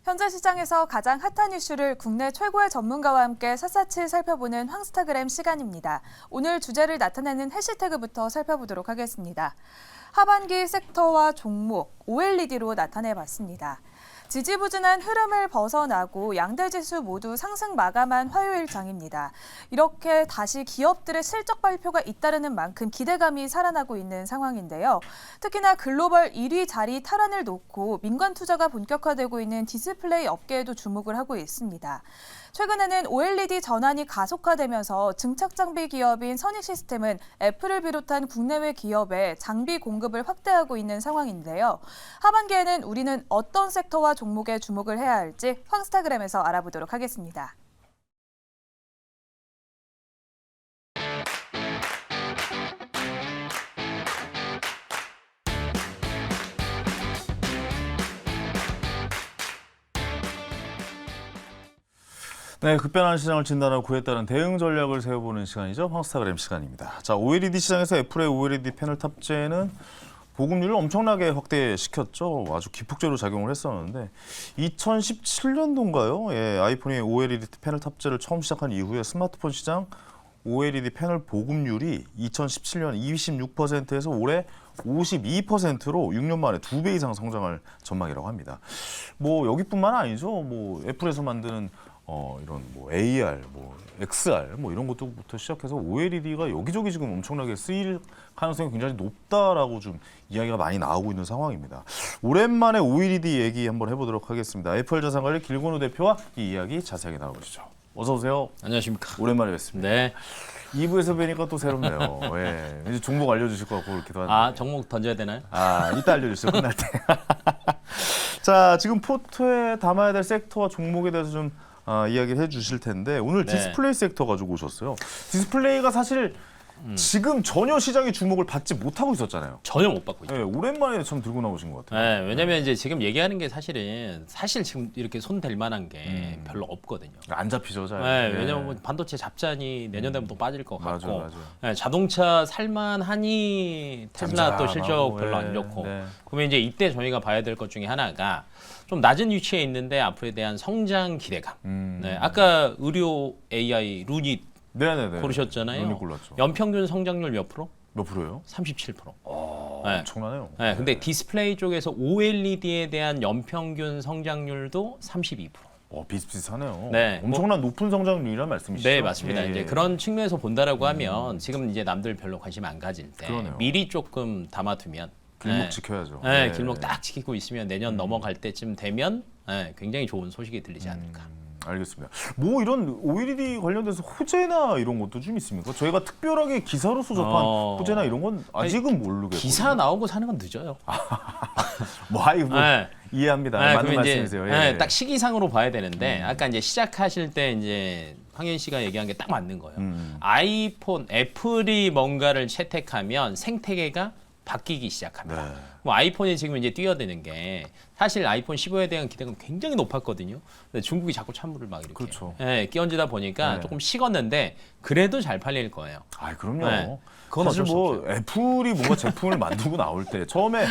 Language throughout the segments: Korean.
현재 시장에서 가장 핫한 이슈를 국내 최고의 전문가와 함께 샅샅이 살펴보는 황스타그램 시간입니다. 오늘 주제를 나타내는 해시태그부터 살펴보도록 하겠습니다. 하반기 섹터와 종목, OLED로 나타내봤습니다. 지지부진한 흐름을 벗어나고 양대 지수 모두 상승 마감한 화요일 장입니다. 이렇게 다시 기업들의 실적 발표가 잇따르는 만큼 기대감이 살아나고 있는 상황인데요. 특히나 글로벌 1위 자리 탈환을 놓고 민간 투자가 본격화되고 있는 디스플레이 업계에도 주목을 하고 있습니다. 최근에는 OLED 전환이 가속화되면서 증착 장비 기업인 선익시스템은 애플을 비롯한 국내외 기업에 장비 공급을 확대하고 있는 상황인데요. 하반기에는 우리는 어떤 섹터와 종목에 주목을 해야 할지 황스타그램에서 알아보도록 하겠습니다. 네, 급변하는 시장을 진단하고 그에 따른 대응 전략을 세워보는 시간이죠. 황스타그램 시간입니다. 자, OLED 시장에서 애플의 OLED 패널 탑재는 보급률을 엄청나게 확대시켰죠. 아주 기폭제로 작용을 했었는데 2017년도인가요? 예, 아이폰이 OLED 패널 탑재를 처음 시작한 이후에 스마트폰 시장 OLED 패널 보급률이 2017년 26%에서 올해 52%로 6년 만에 2배 이상 성장할 전망이라고 합니다. 뭐 여기뿐만 아니죠. 뭐 애플에서 만드는 이런 뭐 AR, 뭐 XR 뭐 이런 것부터 시작해서 OLED가 여기저기 지금 엄청나게 쓰일 가능성이 굉장히 높다라고 좀 이야기가 많이 나오고 있는 상황입니다. 오랜만에 OLED 얘기 한번 해보도록 하겠습니다. 애플 자산관리 길건우 대표와 이 이야기 자세하게 나눠보시죠. 어서 오세요. 안녕하십니까. 오랜만에 뵙습니다. 네. 2부에서 뵈니까 또 새롭네요. 예. 왠지 종목 알려주실 것 같고 그렇기도 한데. 아, 종목 던져야 되나요? 이따 알려주세요. 끝날 때. 자, 지금 포트에 담아야 될 섹터와 종목에 대해서 좀 이야기를 해주실 텐데 오늘 네. 디스플레이 섹터 가지고 오셨어요. 디스플레이가 사실 지금 전혀 시장의 주목을 받지 못하고 있었잖아요. 전혀 못 받고 있죠. 네, 오랜만에 참 들고 나오신 것 같아요. 네, 왜냐면 이제 지금 얘기하는 게 사실 지금 이렇게 손 댈 만한 게 별로 없거든요. 안 잡히죠, 잘. 네, 왜냐면 뭐 반도체 잡자니 내년 되면 또 빠질 것 같고, 맞아요. 네, 자동차 살만하니 테슬라 또 실적 잠잠하고, 별로 예, 안 좋고, 네. 그러면 이제 이때 저희가 봐야 될 것 중에 하나가 좀 낮은 위치에 있는데 앞으로에 대한 성장 기대감. 네, 아까 의료 AI 루닛 네네네. 고르셨잖아요. 눈이 골랐죠. 연평균 성장률 몇 프로? 몇 프로예요? 37%. 네. 엄청나네요. 네, 근데 디스플레이 쪽에서 OLED에 대한 연평균 성장률도 32%. 비슷비슷하네요. 네, 엄청난 높은 성장률이란 말씀이시죠? 네, 맞습니다. 예, 이제 예. 그런 측면에서 본다라고 하면 지금 이제 남들 별로 관심 안 가질 때 그러네요. 미리 조금 담아두면 길목 네. 지켜야죠. 네, 길목 딱 지키고 있으면 내년 넘어갈 때쯤 되면 굉장히 좋은 소식이 들리지 않을까. 알겠습니다. 뭐 이런 OLED 관련돼서 호재나 이런 것도 좀 있습니까? 저희가 특별하게 기사로서 접한 호재나 이런 건 아직은 모르겠고요. 기사 나오고 사는 건 늦어요. 뭐 이해합니다. 맞는 그러면 말씀이세요. 이제, 예. 딱 시기상으로 봐야 되는데 아까 이제 시작하실 때 이제 황현 씨가 얘기한 게 딱 맞는 거예요. 아이폰, 애플이 뭔가를 채택하면 생태계가 바뀌기 시작합니다. 네. 뭐 아이폰이 지금 이제 뛰어드는 게 사실 아이폰 15에 대한 기대가 굉장히 높았거든요. 근데 중국이 자꾸 찬물을 막 이렇게 그렇죠. 끼얹다 보니까 네. 조금 식었는데 그래도 잘 팔릴 거예요. 그럼요. 네. 그건 사실 어쩔 수 뭐 없어요. 애플이 뭔가 제품을 만들고 나올 때 처음에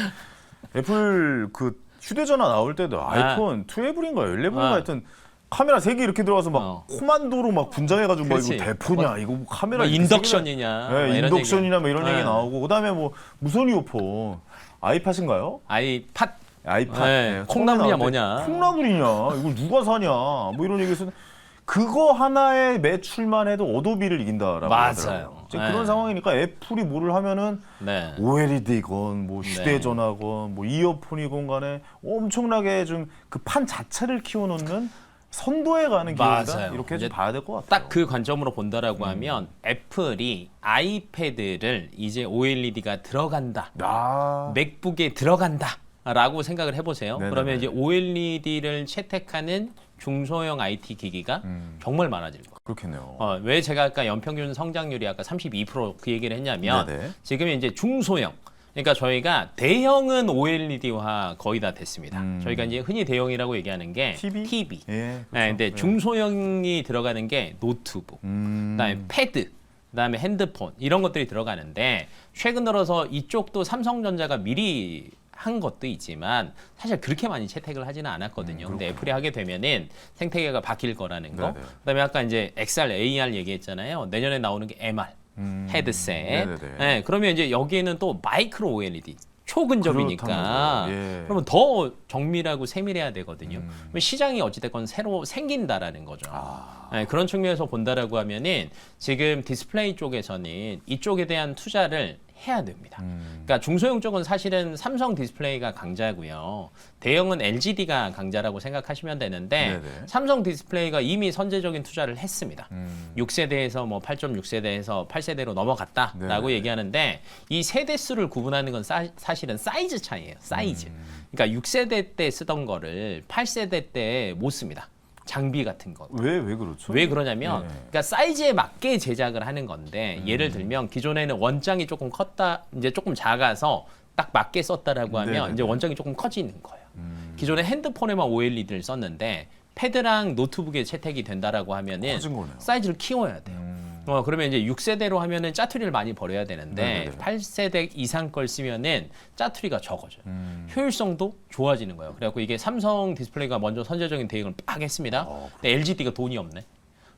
애플 그 휴대전화 나올 때도 아이폰 12인가 11인가 하여튼 카메라 3개 이렇게 들어가서 막 코만도로 막 분장해가지고 막 그렇지. 이거 대포냐 이거 뭐 카메라 뭐 이렇게 인덕션이냐, 네, 뭐 이런 인덕션이나 뭐 이런 얘기. 얘기 나오고 그다음에 뭐 무선 이어폰 아이팟인가요? 아이팟 아이팟 네, 콩나물이냐 뭐냐. 콩나물이냐 이걸 누가 사냐 뭐 이런 얘기에서는 그거 하나의 매출만 해도 어도비를 이긴다라고 맞아요. 하더라고요. 이제 네. 그런 상황이니까 애플이 뭐를 하면은 네. OLED건 뭐 휴대전화건 뭐 이어폰이건 간에 엄청나게 좀 그 판 자체를 키워놓는 선도해가는 기회다 맞아요. 이렇게 이제 좀 봐야 될 것 같아요. 딱 그 관점으로 본다라고 하면 애플이 아이패드를 이제 OLED가 들어간다. 맥북에 들어간다라고 생각을 해보세요. 네네네. 그러면 이제 OLED를 채택하는 중소형 IT 기기가 정말 많아질 거예요. 그렇겠네요. 왜 제가 아까 연평균 성장률이 아까 32%그 얘기를 했냐면 네네. 지금 이제 중소형 그러니까 저희가 대형은 OLED화 거의 다 됐습니다. 저희가 이제 흔히 대형이라고 얘기하는 게 TV. 예, 그렇죠. 네, 근데 예. 중소형이 들어가는 게 노트북, 그다음에 패드, 그다음에 핸드폰 이런 것들이 들어가는데 최근 들어서 이쪽도 삼성전자가 미리 한 것도 있지만 사실 그렇게 많이 채택을 하지는 않았거든요. 근데 애플이 하게 되면은 생태계가 바뀔 거라는 거. 네네. 그다음에 아까 이제 XR, AR 얘기했잖아요. 내년에 나오는 게 MR, 헤드셋. 네네네. 네, 그러면 이제 여기에는 또 마이크로 OLED. 초근접이니까 그렇다는 거죠. 예. 그러면 더 정밀하고 세밀해야 되거든요. 그러면 시장이 어찌됐건 새로 생긴다라는 거죠. 네, 그런 측면에서 본다라고 하면은 지금 디스플레이 쪽에서는 이쪽에 대한 투자를 해야 됩니다. 그러니까 중소형 쪽은 사실은 삼성 디스플레이가 강자고요. 대형은 LGD가 강자라고 생각하시면 되는데 네네. 삼성 디스플레이가 이미 선제적인 투자를 했습니다. 6세대에서 뭐 8.6세대에서 8세대로 넘어갔다라고 네네. 얘기하는데 이 세대 수를 구분하는 건 사실은 사이즈 차이예요. 사이즈. 그러니까 6세대 때 쓰던 거를 8세대 때 못 씁니다. 장비 같은 거. 왜 그렇죠? 왜 그러냐면 네. 그러니까 사이즈에 맞게 제작을 하는 건데 예를 들면 기존에는 원장이 조금 컸다 이제 조금 작아서 딱 맞게 썼다라고 하면 네네네. 이제 원장이 조금 커지는 거예요. 기존에 핸드폰에만 OLED를 썼는데 패드랑 노트북에 채택이 된다라고 하면은 커진 거네요. 사이즈를 키워야 돼요. 그러면 이제 6세대로 하면은 짜투리를 많이 버려야 되는데 네네네. 8세대 이상 걸 쓰면은 짜투리가 적어져요. 효율성도 좋아지는 거예요. 그래갖고 이게 삼성 디스플레이가 먼저 선제적인 대응을 빡 했습니다. 근데 LGD가 돈이 없네.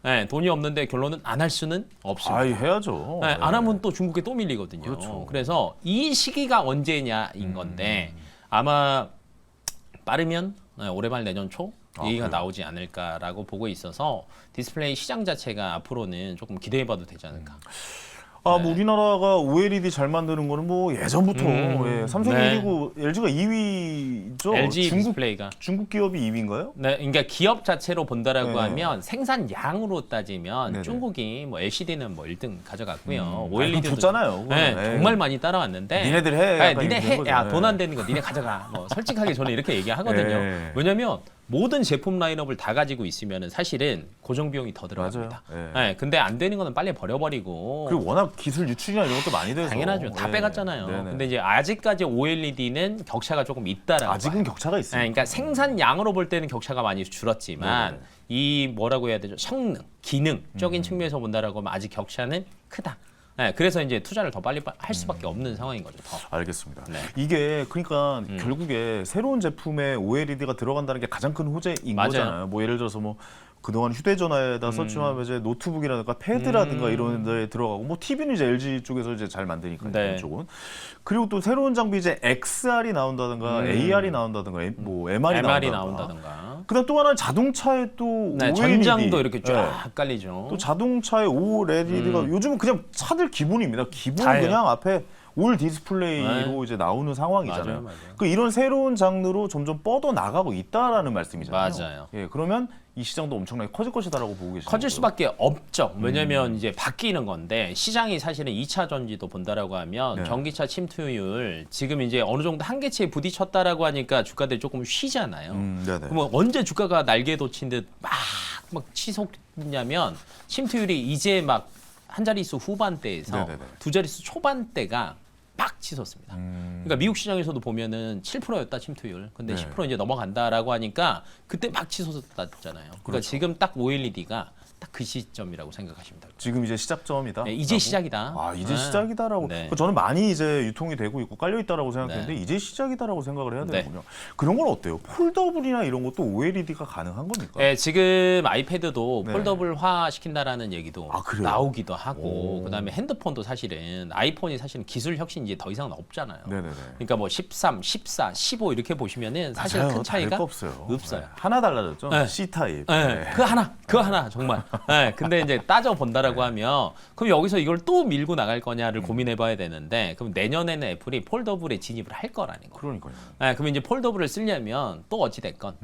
네, 돈이 없는데 결론은 안 할 수는 없습니다. 아이 해야죠. 네, 안 하면 또 중국에 또 밀리거든요. 그렇죠. 그래서 이 시기가 언제냐인 건데 아마 빠르면 올해 말 내년 초 얘기가 그래요? 나오지 않을까라고 보고 있어서 디스플레이 시장 자체가 앞으로는 조금 기대해봐도 되지 않을까. 뭐 우리나라가 OLED 잘 만드는 거는 뭐 예전부터 예, 삼성이 네. 1위고 LG가 2위죠. LG 중국 디스플레이가. 중국 기업이 2위인가요? 네, 그러니까 기업 자체로 본다라고 네. 하면 생산량으로 따지면 네네. 중국이 뭐 LCD는 뭐 1등 가져갔고요. 그럼 OLED도 줬잖아요. 네, 그거는. 정말 많이 따라왔는데. 니네들 해. 네, 약간 니네 이런 해. 거죠. 야, 돈 안 예. 되는 거 니네 가져가. 뭐 솔직하게 저는 이렇게 얘기하거든요. 예. 왜냐면 모든 제품 라인업을 다 가지고 있으면은 사실은 고정 비용이 더 들어갑니다. 맞아요. 예. 네, 근데 안 되는 거는 빨리 버려버리고. 그리고 워낙 기술 유출이나 이런 것도 많이 돼서 당연하죠. 다 예. 빼갔잖아요. 네네. 근데 이제 아직까지 OLED는 격차가 조금 있다라고 아직은 봐요. 격차가 네, 있습니다. 그러니까 생산량으로 볼 때는 격차가 많이 줄었지만 네네. 이 뭐라고 해야 되죠? 성능, 기능적인 측면에서 본다라고 하면 아직 격차는 크다. 네, 그래서 이제 투자를 더 빨리 할 수밖에 없는 상황인 거죠. 더. 알겠습니다. 네. 이게 그러니까 결국에 새로운 제품에 OLED가 들어간다는 게 가장 큰 호재인 맞아요. 거잖아요. 뭐 예를 들어서 뭐 그동안 휴대전화에다 썼지만 이제 노트북이라든가 패드라든가 이런 데 들어가고 뭐 TV는 이제 LG 쪽에서 이제 잘 만드니까 네. 이쪽은. 그리고 또 새로운 장비 이제 XR이 나온다든가 AR이 나온다든가 뭐 MR이 MR이 나온다든가. 나온다던가. 그다음 또 하나는 자동차에 또 네, OLED. 전장도 이렇게 네. 쫙 깔리죠. 또 자동차에 OLED가 요즘은 그냥 차들 기본입니다. 기본 다예요. 그냥 앞에 올 디스플레이로 이제 나오는 상황이잖아요. 맞아요. 그 이런 새로운 장르로 점점 뻗어 나가고 있다라는 말씀이잖아요. 맞아요. 예, 그러면 이 시장도 엄청나게 커질 것이다라고 보고 계시죠. 커질 수밖에 없죠. 왜냐면 이제 바뀌는 건데 시장이 사실은 2차 전지도 본다라고 하면 네. 전기차 침투율 지금 이제 어느 정도 한계치에 부딪혔다라고 하니까 주가들이 조금 쉬잖아요. 네네. 그럼 언제 주가가 날개 돋친 듯 막 치솟냐면 침투율이 이제 막 한 자릿수 후반대에서 네네네. 두 자릿수 초반대가 막 치솟습니다. 그러니까 미국 시장에서도 보면은 7%였다 침투율. 근데 네. 10% 이제 넘어간다라고 하니까 그때 막 치솟았잖아요. 그러니까 그렇죠. 지금 딱 OLED가 딱 그 시점이라고 생각하시면 됩니다. 지금 이제 시작점이다. 네, 이제 시작이다. 아, 이제 네. 시작이다라고. 네. 저는 많이 이제 유통이 되고 있고 깔려 있다라고 생각했는데 이제 시작이다라고 생각을 해야 네. 되는군요. 그런 건 어때요? 폴더블이나 이런 것도 OLED가 가능한 겁니까? 네, 지금 아이패드도 네. 폴더블화 시킨다라는 얘기도 아, 그래요? 나오기도 하고 오. 그다음에 핸드폰도 사실은 아이폰이 사실은 기술 혁신이 이제 더 이상 없잖아요. 네네네. 그러니까 뭐 13, 14, 15 이렇게 보시면은 사실 맞아요. 큰 차이가 다를 거 없어요. 없어요. 네. 하나 달라졌죠. 네. C 타입. 네, 그거 하나 정말. 네, 근데 이제 따져 본다라고 하면 그럼 여기서 이걸 또 밀고 나갈 거냐를 고민해봐야 되는데 그럼 내년에는 애플이 폴더블에 진입을 할 거라는 거. 그러니까요. 네, 그럼 이제 폴더블을 쓰려면 또 어찌 됐건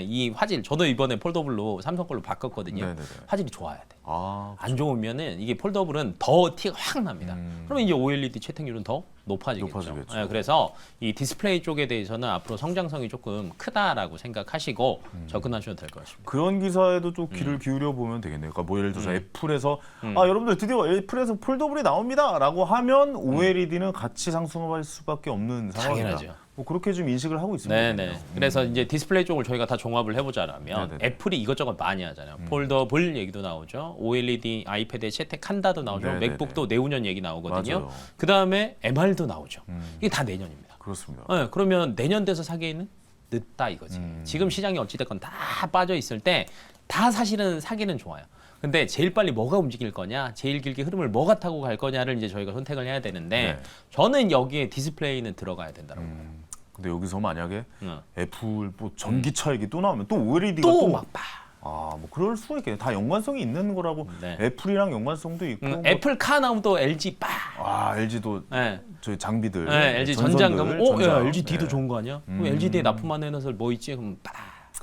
이 화질 저도 이번에 폴더블로 삼성 걸로 바꿨거든요. 네네네. 화질이 좋아야 돼. 아, 안 좋으면은 이게 폴더블은 더 티가 확 납니다. 그러면 이제 OLED 채택률은 더 높아지겠죠. 높아지겠죠. 네, 그래서 이 디스플레이 쪽에 대해서는 앞으로 성장성이 조금 크다라고 생각하시고 접근하셔도 될 것 같습니다. 그런 기사에도 좀 귀를 기울여 보면 되겠네요. 그러니까 뭐 예를 들어서 애플에서 여러분들 드디어 애플에서 폴더블이 나옵니다라고 하면 OLED는 같이 상승할 수밖에 없는 상황이다. 당연하죠. 뭐 그렇게 좀 인식을 하고 있습니다. 네네. 그래서 이제 디스플레이 쪽을 저희가 다 종합을 해보자면 네네네. 애플이 이것저것 많이 하잖아요. 폴더블 얘기도 나오죠. OLED 아이패드에 채택한다도 나오죠. 네네네. 맥북도 내후년 얘기 나오거든요. 맞아요. 그 다음에 MR도 나오죠. 이게 다 내년입니다. 그렇습니다. 네, 그러면 내년 돼서 사기에는 늦다 이거지. 지금 시장이 어찌됐건 다 빠져 있을 때 다 사실은 사기는 좋아요. 근데 제일 빨리 뭐가 움직일 거냐, 제일 길게 흐름을 뭐가 타고 갈 거냐를 이제 저희가 선택을 해야 되는데 네. 저는 여기에 디스플레이는 들어가야 된다고 봐요. 근데 여기서 만약에 응. 애플 뭐 전기차 얘기 또 나오면 또 OLED가 또 막 봐. 뭐 그럴 수가 있겠네. 다 연관성이 있는 거라고. 네. 애플이랑 연관성도 있고. 뭐, 애플 카 나오면 또 LG 빠. LG도 네. 저희 장비들. 네, LG 전선들, 전장 가면 야, LG D도 네. 좋은 거 아니야? 그럼 LG D에 납품하는 녀석 뭐 있지? 그럼 빠.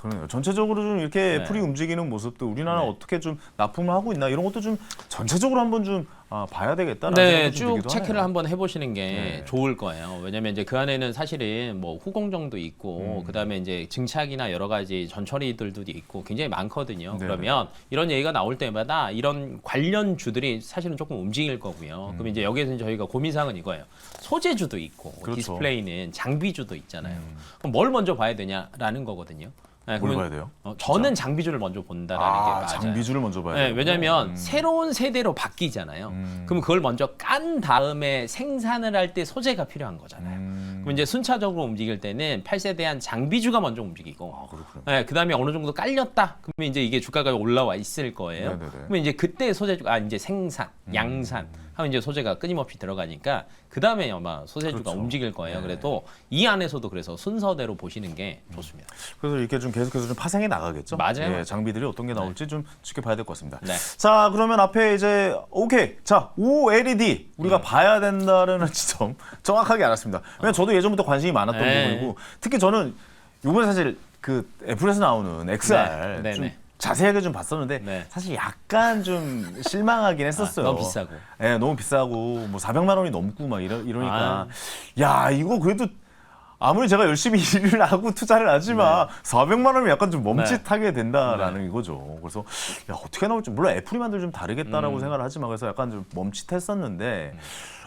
그러네요. 전체적으로 좀 이렇게 네. 애플이 움직이는 모습도 우리나라 네. 어떻게 좀 납품을 하고 있나 이런 것도 좀 전체적으로 한번 좀 봐야 되겠다라는 네, 생각이 좀 쭉 들기도 체크를 하네요. 한번 해보시는 게 네. 좋을 거예요. 왜냐면 이제 그 안에는 사실은 뭐 후공정도 있고, 그 다음에 이제 증착이나 여러 가지 전처리들도 있고 굉장히 많거든요. 네. 그러면 이런 얘기가 나올 때마다 이런 관련 주들이 사실은 조금 움직일 거고요. 그럼 이제 여기에서 저희가 고민사항은 이거예요. 소재주도 있고, 그렇죠. 디스플레이는 장비주도 있잖아요. 그럼 뭘 먼저 봐야 되냐라는 거거든요. 네, 뭘 그러면 봐야 돼요? 저는 장비주를 먼저 본다라는 게 맞아요. 장비주를 먼저 봐야 네, 돼요. 왜냐하면 새로운 세대로 바뀌잖아요. 그럼 그걸 먼저 깐 다음에 생산을 할 때 소재가 필요한 거잖아요. 그럼 이제 순차적으로 움직일 때는 8세대한 장비주가 먼저 움직이고, 그렇군요. 네, 그 다음에 어느 정도 깔렸다. 그러면 이제 이게 주가가 올라와 있을 거예요. 네네네. 그러면 이제 그때 소재주가 이제 생산, 양산 하면 이제 소재가 끊임없이 들어가니까 그 다음에 아마 소재주가 그렇죠. 움직일 거예요. 네. 그래도 이 안에서도 그래서 순서대로 보시는 게 좋습니다. 그래서 이렇게 좀 계속해서 좀 파생해 나가겠죠. 맞아요. 예, 장비들이 어떤 게 나올지 좀 지켜봐야 될 것 같습니다. 네. 자, 그러면 앞에 이제 오케이. 자, OLED 우리가 봐야 된다는 지점 정확하게 알았습니다. 왜냐면 저도 예전부터 관심이 많았던 네. 부분이고 특히 저는 이번에 사실 그 애플에서 나오는 XR 네, 좀 네. 자세하게 좀 봤었는데 네. 사실 약간 좀 실망하긴 했었어요. 너무 비싸고. 예, 너무 비싸고 뭐 400만 원이 넘고 막 이러니까 야, 이거 그래도 아무리 제가 열심히 일을 하고 투자를 하지만 400만 원이면 약간 좀 멈칫하게 된다라는 이거죠. 그래서 야, 어떻게 나올지 물론 애플이 만들 좀 다르겠다라고 생각을 하지만 그래서 약간 좀 멈칫했었는데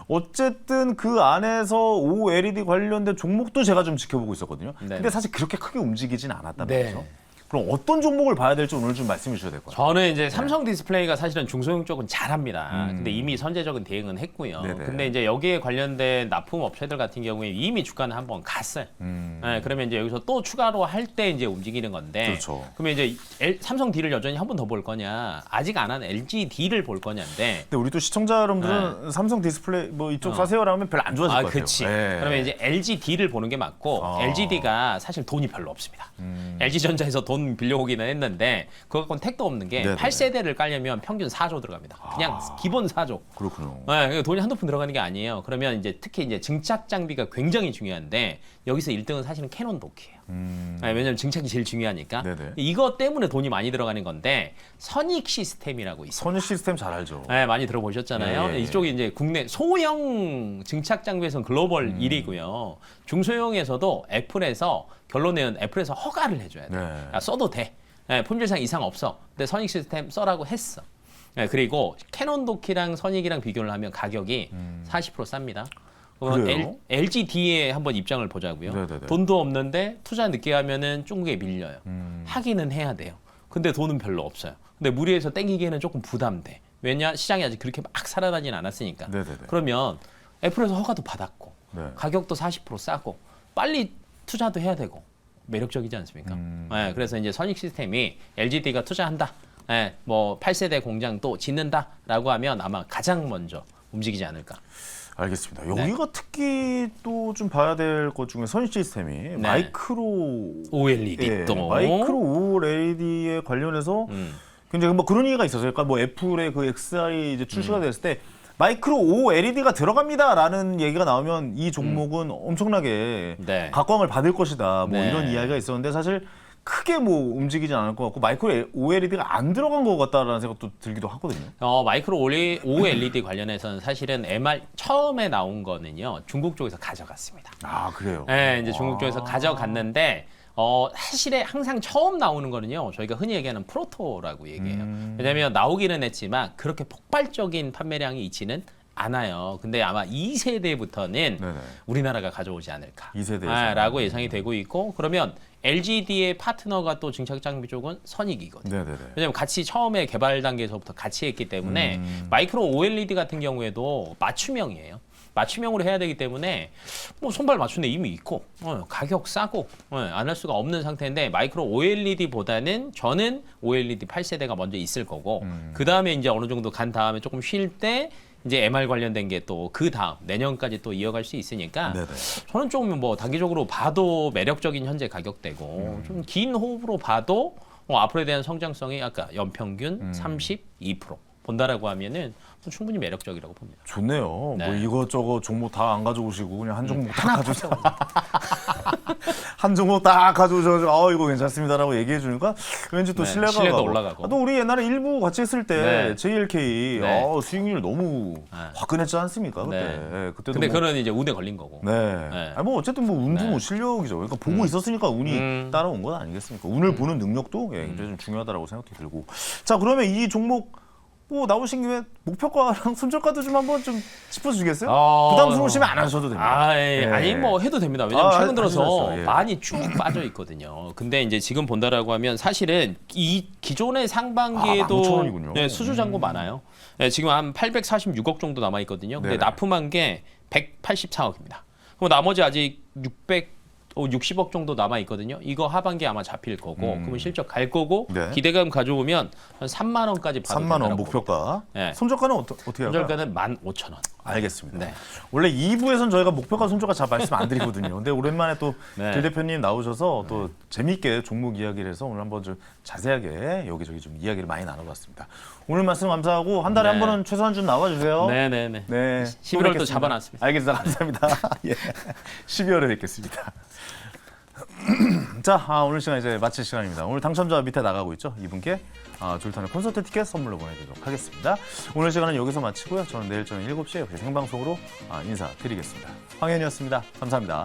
어쨌든 그 안에서 OLED 관련된 종목도 제가 좀 지켜보고 있었거든요. 네. 근데 사실 그렇게 크게 움직이진 않았단 네. 말이죠. 그럼 어떤 종목을 봐야 될지 오늘 좀 말씀해 주셔야 될 것 같아요. 저는 이제 삼성 디스플레이가 사실은 중소형 쪽은 잘합니다. 근데 이미 선제적인 대응은 했고요. 네네. 근데 이제 여기에 관련된 납품 업체들 같은 경우에 이미 주가는 한번 갔어요. 네, 그러면 이제 여기서 또 추가로 할 때 이제 움직이는 건데. 그렇죠. 그러면 이제 삼성 D를 여전히 한 번 더 볼 거냐, 아직 안 한 LG D를 볼 거냐인데. 근데 우리 또 시청자 여러분들은 삼성 디스플레이 뭐 이쪽 사세요라면 별로 안 좋아하실 것 같아요. 그치. 예. 그러면 이제 LG D를 보는 게 맞고 LGD가 사실 돈이 별로 없습니다. LG전자에서 돈 빌려오기는 했는데 그거 갖고는 택도 없는 게 네네. 8세대를 깔려면 평균 4조 들어갑니다. 그냥 기본 4조. 그렇군요. 네, 그러니까 돈이 한두 푼 들어가는 게 아니에요. 그러면 이제 특히 이제 증착 장비가 굉장히 중요한데 여기서 1등은 사실은 캐논 도키예요. 네, 왜냐면 증착이 제일 중요하니까. 네네. 이것 때문에 돈이 많이 들어가는 건데 선익 시스템이라고 있어요. 선유 시스템 잘 알죠. 네, 많이 들어보셨잖아요. 예, 예. 이쪽이 이제 국내 소형 증착 장비에서는 글로벌 1위고요. 중소형에서도 애플에서 결론은 애플에서 허가를 해줘야 돼. 네. 야, 써도 돼. 네, 품질상 이상 없어. 근데 선익 시스템 써라고 했어. 네, 그리고 캐논 도키랑 선익이랑 비교를 하면 가격이 40% 쌉니다. 그래요? LGD에 한번 입장을 보자고요. 네네네. 돈도 없는데 투자 늦게 하면은 중국에 밀려요. 하기는 해야 돼요. 근데 돈은 별로 없어요. 근데 무리해서 땡기기에는 조금 부담돼. 왜냐? 시장이 아직 그렇게 막 살아나진 않았으니까. 네네네. 그러면 애플에서 허가도 받았고 네. 가격도 40% 싸고 빨리 투자도 해야 되고 매력적이지 않습니까? 네, 그래서 이제 선익 시스템이 LGD가 투자한다. 네, 뭐 8세대 공장도 짓는다라고 하면 아마 가장 먼저 움직이지 않을까. 알겠습니다. 여기가 특히 또 좀 봐야 될 것 중에 선유 시스템이 마이크로 OLED 또 마이크로 OLED에 관련해서 굉장히 뭐 그런 얘기가 있었어요. 그러니까 뭐 애플의 그 XR이 이제 출시가 됐을 때 마이크로 OLED가 들어갑니다라는 얘기가 나오면 이 종목은 엄청나게 네. 각광을 받을 것이다. 뭐 네. 이런 이야기가 있었는데 사실 크게 뭐 움직이진 않을 것 같고 마이크로 OLED가 안 들어간 것 같다라는 생각도 들기도 하거든요. 마이크로 OLED 관련해서는 사실은 MR 처음에 나온 거는요 중국 쪽에서 가져갔습니다. 아, 그래요? 네, 이제 중국 쪽에서 가져갔는데 사실에 항상 처음 나오는 거는요 저희가 흔히 얘기하는 프로토라고 얘기해요. 왜냐하면 나오기는 했지만 그렇게 폭발적인 판매량이 있지는 않아요. 근데 아마 2세대부터는 네네. 우리나라가 가져오지 않을까. 2세대에서. 라고 예상이 되고 있고 그러면 LGD의 파트너가 또 증착 장비 쪽은 선익이거든요. 네네네. 왜냐하면 같이 처음에 개발 단계에서부터 같이 했기 때문에 마이크로 OLED 같은 경우에도 맞춤형이에요. 맞춤형으로 해야 되기 때문에 뭐 손발 맞춘 데 이미 있고 가격 싸고 안 할 수가 없는 상태인데 마이크로 OLED보다는 저는 OLED 8세대가 먼저 있을 거고 그 다음에 이제 어느 정도 간 다음에 조금 쉴 때 이제 MR 관련된 게 또 그 다음 내년까지 또 이어갈 수 있으니까 네네. 저는 좀 뭐 단기적으로 봐도 매력적인 현재 가격대고 좀 긴 호흡으로 봐도 앞으로에 대한 성장성이 아까 연평균 32% 본다라고 하면은 충분히 매력적이라고 봅니다. 좋네요. 네. 뭐 이것저것 종목 다 안 가져오시고 그냥 한 종목 딱 하나 가져오셔. 한 종목 딱 가져오셔서 이거 괜찮습니다라고 얘기해 주니까 왠지 또 네, 신뢰가 신뢰도 가고. 올라가고. 또 우리 옛날에 일부 같이 했을 때 네. JLK 네. 수익률 너무 화끈했지 않습니까 그때. 네. 그때도 근데 뭐, 그건 이제 운에 걸린 거고. 네. 네. 아니 뭐 어쨌든 뭐 운도 네. 뭐 실력이죠. 그러니까 보고 있었으니까 운이 따라온 건 아니겠습니까? 운을 보는 능력도 굉장히 좀 중요하다고 생각이 들고. 자 그러면 이 종목 뭐 나오신 김에 목표가랑 손절가도 좀 한번 좀 짚어주시겠어요? 부담스러우시면 안 하셔도 됩니다. 예. 네. 아니 뭐 해도 됩니다. 왜냐면 최근 들어서 하셔야죠. 예. 많이 쭉 빠져 있거든요. 근데 이제 지금 본다라고 하면 사실은 이 기존의 상반기에도 15,000원이군요. 네, 수주 잔고 많아요. 네, 지금 한 846억 정도 남아 있거든요. 근데 네네. 납품한 게 184억입니다. 그럼 나머지 아직 60억 정도 남아 있거든요. 이거 하반기 아마 잡힐 거고, 그러면 실적 갈 거고 네. 기대감 가져오면 한 3만 원까지 봐도 3만 원 된다라고 목표가. 네. 손절가는 어떻게 할까요? 손절가는 15,000원. 알겠습니다. 네. 원래 2부에서는 저희가 목표가 손절가 잘 말씀 안 드리거든요. 근데 오랜만에 또 네. 길 대표님 나오셔서 또 재미있게 종목 이야기를 해서 오늘 한번 좀 자세하게 여기저기 좀 이야기를 많이 나눠봤습니다. 오늘 말씀 감사하고 한 달에 네. 한 번은 최소한 좀 나와주세요. 네네네. 네. 11월 또 뵙겠습니다. 잡아놨습니다. 알겠습니다. 감사합니다. 예. 12월에 뵙겠습니다. 자, 오늘 시간 이제 마칠 시간입니다. 오늘 당첨자 밑에 나가고 있죠. 이분께 졸탄의 콘서트 티켓 선물로 보내드리도록 하겠습니다. 오늘 시간은 여기서 마치고요. 저는 내일 저녁 7시에 생방송으로 인사드리겠습니다. 황현이었습니다. 감사합니다.